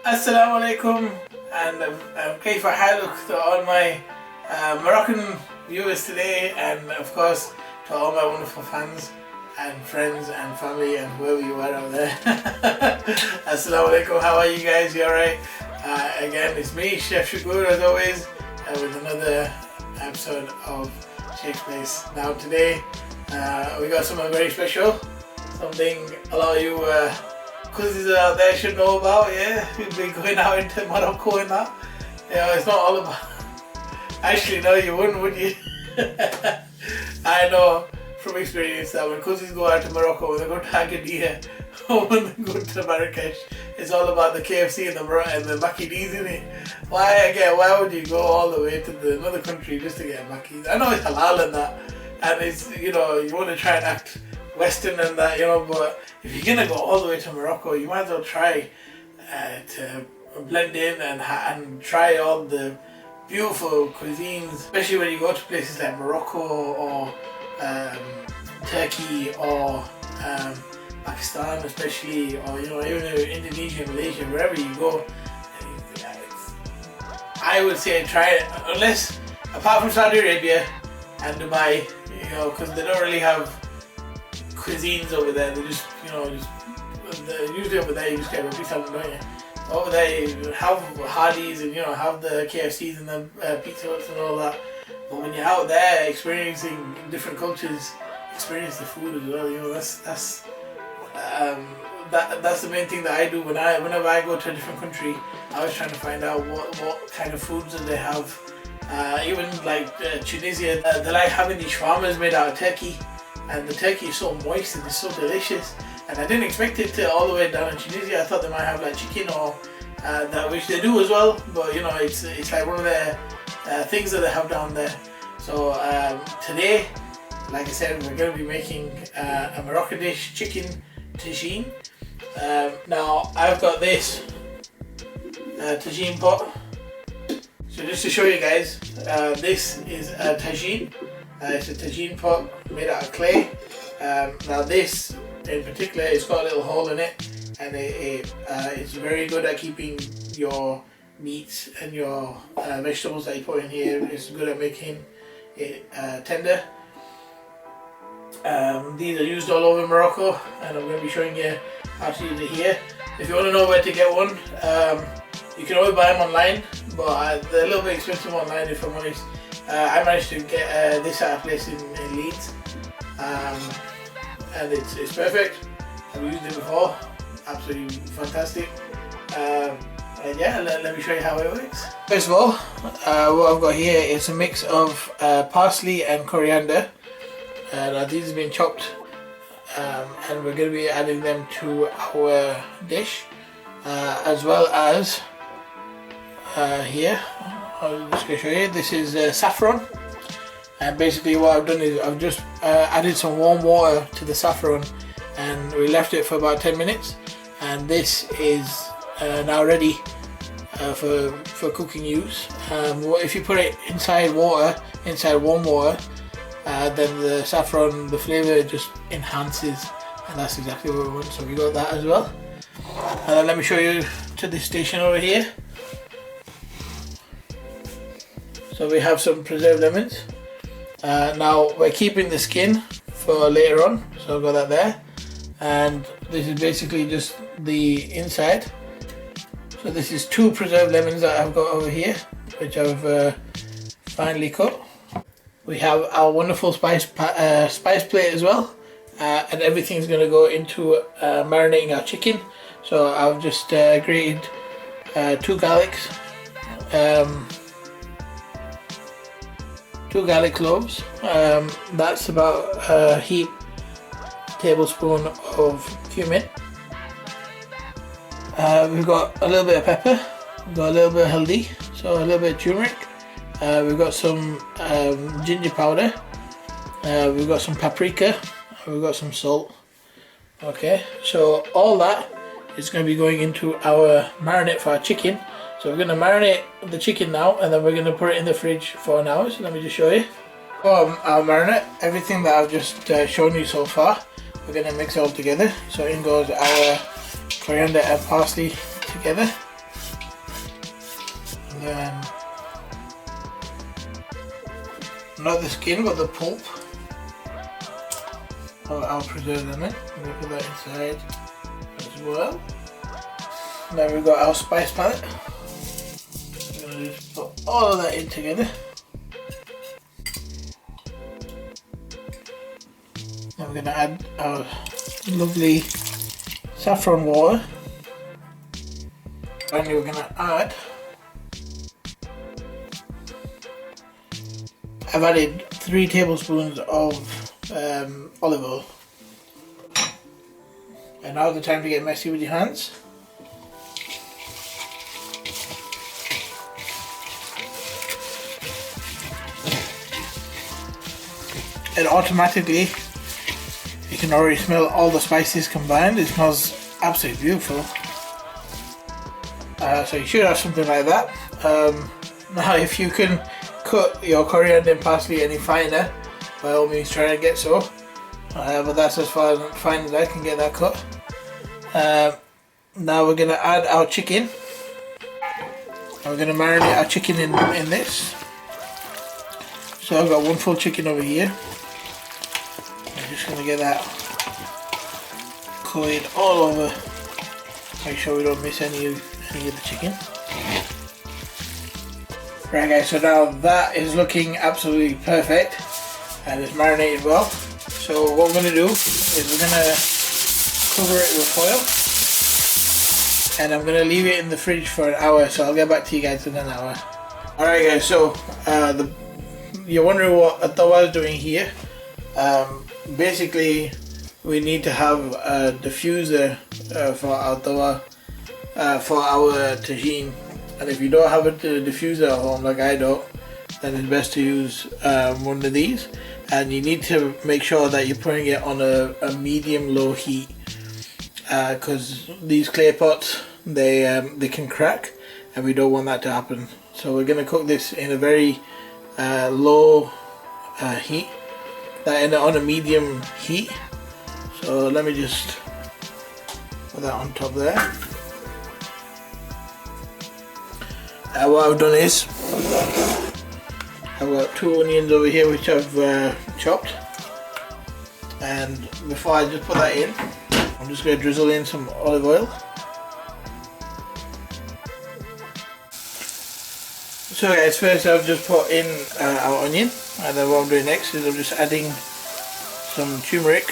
Assalamu alaikum and kaifa haluk to all my Moroccan viewers today, and of course to all my wonderful fans and friends and family and whoever you are out there. Assalamu alaikum, how are you guys? You alright? Again, it's me, Chef Shakur, as always, with another episode of Sheikh's Place. Now today we got something very special, something a lot of you cousins out there should know about. Yeah, we've been going out into Morocco and that. It's not all about... Actually, no, you wouldn't, would you? I know from experience that when cousins go out to Morocco, when they go to Agadir or when they go to Marrakesh, it's all about the KFC and the Makinis, isn't it? Why would you go all the way to another country just to get Makis? I know it's halal and that, and it's, you want to try and act Western and that, but if you're gonna go all the way to Morocco, you might as well try to blend in and try all the beautiful cuisines, especially when you go to places like Morocco or Turkey or Pakistan especially, or even Indonesia, Malaysia, wherever you go. I would say try it, unless apart from Saudi Arabia and Dubai, because they don't really have cuisines over there. They just, usually over there you just get a pizza, don't you? Over there you have Hardee's and have the KFCs and the pizza huts and all that. But when you're out there experiencing different cultures, experience the food as well. That's the main thing that I do whenever I go to a different country. I was trying to find out what kind of foods that they have. Even like Tunisia, they like having these shawarmas made out of turkey. And the turkey is so moist and it's so delicious, and I didn't expect it to all the way down in Tunisia. I thought they might have like chicken or that, which they do as well, but it's like one of their things that they have down there. So today, like I said, we're going to be making a Moroccan dish, chicken tagine. Now I've got this tagine pot. So just to show you guys, this is a tagine. It's a tagine pot made out of clay. Now this in particular, it's got a little hole in it, and it's very good at keeping your meats and your vegetables that you put in here. It's good at making it tender. These are used all over Morocco, and I'm going to be showing you how to use it here. If you want to know where to get one, you can always buy them online, but they're a little bit expensive online, if I'm honest. I managed to get this at a place in Leeds, and it's perfect. I've used it before, absolutely fantastic. And yeah, let me show you how it works. First of all, what I've got here is a mix of parsley and coriander. Now these have been chopped, and we're going to be adding them to our dish, as well as here. I'm just going to show you. This is saffron, and basically what I've done is I've just added some warm water to the saffron, and we left it for about 10 minutes, and this is now ready for cooking use. If you put it inside warm water, then the saffron, the flavour just enhances, and that's exactly what we want. So we got that as well. And then let me show you to this station over here. So we have some preserved lemons. Now we're keeping the skin for later on, so I've got that there. And this is basically just the inside. So this is 2 preserved lemons that I've got over here, which I've finely cut. We have our wonderful spice plate as well, and everything's going to go into marinating our chicken. So I've just grated 2 garlics. 2 garlic cloves. That's about a heaped tablespoon of cumin. We've got a little bit of pepper. We've got a little bit of haldi, so a little bit of turmeric. We've got some ginger powder. We've got some paprika. We've got some salt. Okay, so all that is going to be going into our marinade for our chicken. So we're going to marinate the chicken now, and then we're going to put it in the fridge for an hour. So let me just show you. Our marinade, everything that I've just shown you so far, we're going to mix it all together. So in goes our coriander and parsley together. And then, not the skin but the pulp. I'll preserve them in. We'll put that inside as well. Now we've got our spice palette. I'm going to just put all of that in together. Now we're going to add our lovely saffron water. And we're going to add, I've added 3 tablespoons of olive oil. And now's the time to get messy with your hands. And automatically you can already smell all the spices combined. It smells absolutely beautiful. So you should have something like that. Now if you can cut your coriander and parsley any finer, by all means try to get so. But that's as fine as I can get that cut. Now we're going to add our chicken. And we're going to marinate our chicken in this. So I've got 1 full chicken over here. I'm just going to get that coated all over. Make sure we don't miss any of the chicken. Right guys, so now that is looking absolutely perfect and it's marinated well. So what we're going to do is we're going to cover it with foil and I'm going to leave it in the fridge for an hour, so I'll get back to you guys in an hour. Alright guys, so you're wondering what Atawa is doing here. Basically we need to have a diffuser for Atawa, for our tagine, and if you don't have a diffuser at home like I don't, then it's best to use one of these, and you need to make sure that you're putting it on a medium low heat, because these clay pots they can crack and we don't want that to happen. So we're going to cook this in a very low heat, on a medium heat. So let me just put that on top there. What I've done is I've got 2 onions over here which I've chopped, and before I just put that in, I'm just going to drizzle in some olive oil. So guys, first I've just put in our onion, and then what I'm doing next is I'm just adding some turmeric.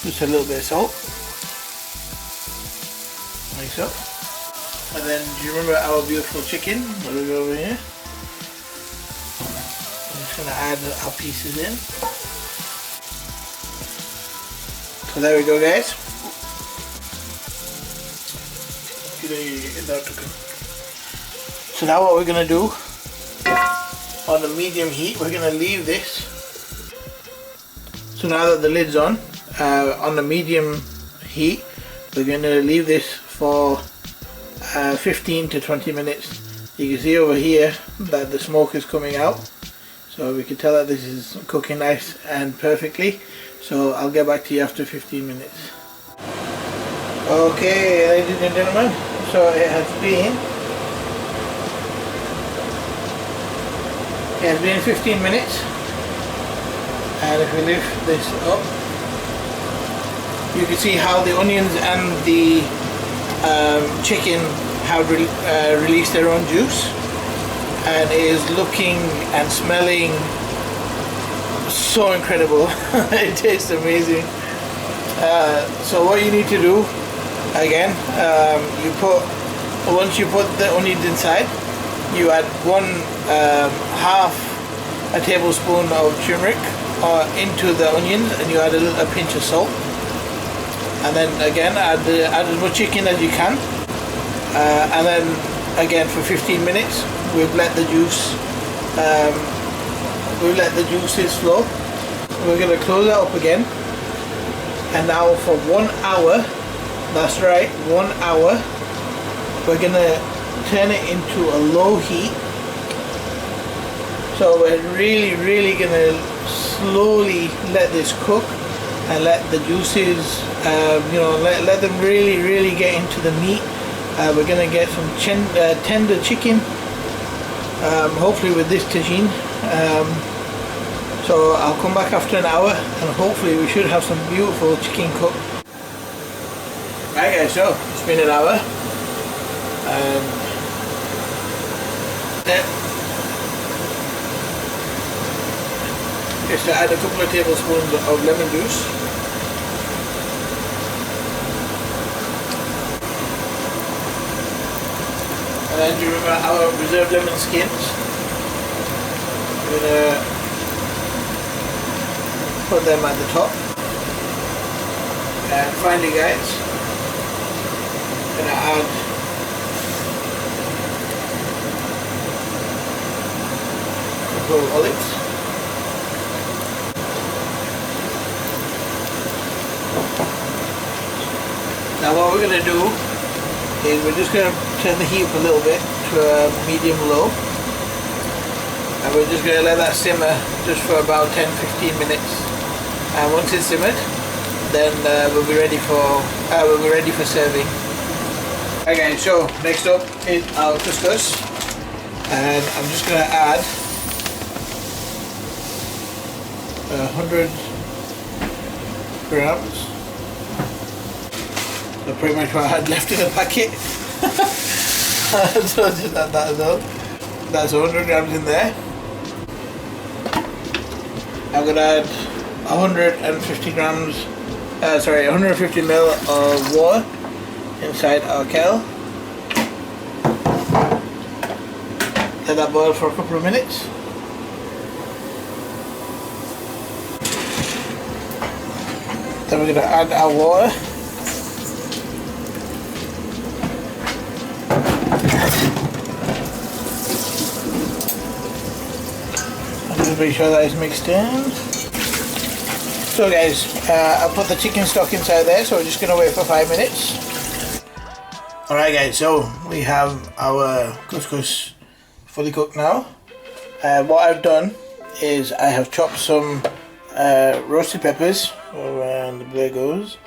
Just a little bit of salt, like so. And then, do you remember our beautiful chicken? What do we got over here? I'm just going to add our pieces in. So there we go guys. So now what we're going to do, on the medium heat, we're going to leave this. So now that the lid's on the medium heat, we're going to leave this for 15 to 20 minutes. You can see over here that the smoke is coming out, so we can tell that this is cooking nice and perfectly. So I'll get back to you after 15 minutes. Okay, ladies and gentlemen, so it has been 15 minutes, and if we lift this up, you can see how the onions and the chicken have released their own juice, and it is looking and smelling so incredible. It tastes amazing. So what you need to do, again, once you put the onions inside, you add half a tablespoon of turmeric into the onions, and you add a pinch of salt, and then again add as much chicken as you can, and then again for 15 minutes we've let the juices flow. We're going to close it up again, and now for 1 hour, that's right, 1 hour, we're going to turn it into a low heat. So we're really going to slowly let this cook and let the juices, you know, let them really get into the meat. We're gonna get some tender chicken, hopefully with this tagine. So I'll come back after an hour and hopefully we should have some beautiful chicken cooked. Right guys, so it's been an hour and just to add a couple of tablespoons of lemon juice. And then do you remember our reserved lemon skins? We're gonna put them at the top. And finally guys, I'm gonna add a couple of olives. Now what we're going to do is we're just going to turn the heat up a little bit to a medium low, and we're just going to let that simmer just for about 10-15 minutes, and once it's simmered then we'll be ready for serving. Okay guys, so next up is our couscous, and I'm just going to add 100 grams. That's pretty much what I had left in the packet. So just add that as well. That's 100 grams in there. I'm going to add 150 grams, 150 ml of water inside our kettle. Let that boil for a couple of minutes. Then we're going to add our water. Just make sure that it's mixed in. So guys, I put the chicken stock inside there, so we're just going to wait for 5 minutes. Alright guys, so we have our couscous fully cooked now. What I've done is I have chopped some roasted peppers, around the blade goes,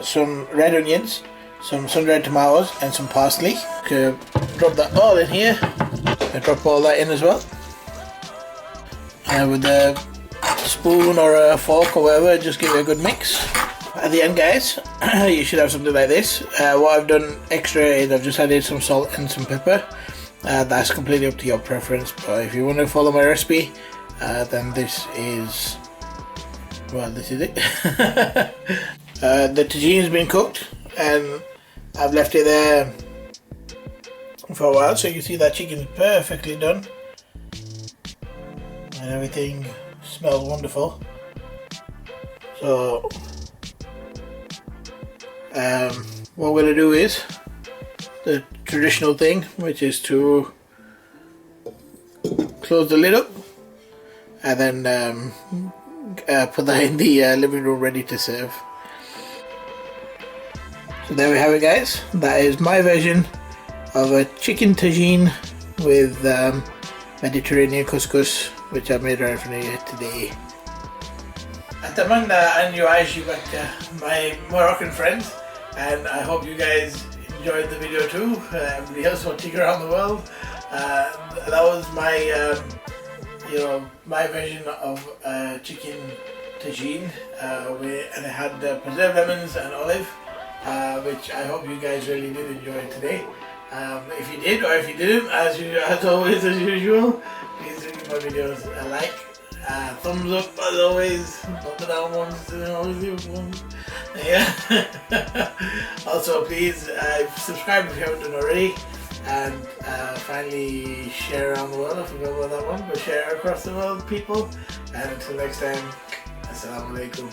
some red onions, some sun-dried tomatoes and some parsley. Okay, drop that all in here. I drop all that in as well. And with a spoon or a fork or whatever, just give it a good mix. At the end guys, you should have something like this. What I've done extra is I've just added some salt and some pepper. That's completely up to your preference, but if you want to follow my recipe, then this is it. The tagine has been cooked and I've left it there for a while, so you can see that chicken is perfectly done and everything smells wonderful. So what we're going to do is the traditional thing, which is to close the lid up and then put that in the living room ready to serve. So there we have it guys, that is my version of a chicken tagine with Mediterranean couscous, which I made right from here today. أتمنى أن يعيشك my Moroccan friends, and I hope you guys enjoyed the video too. Everybody else watching around the world. That was my my version of chicken tagine, and it had preserved lemons and olive, which I hope you guys really did enjoy today. If you did, or if you didn't, as always, as usual, please give my videos a like, thumbs up as always, not the down ones, always the up ones. Yeah. Also, please subscribe if you haven't done already, and finally share around the world. I forgot about that one, but share across the world, people. And until next time, Assalamu alaikum.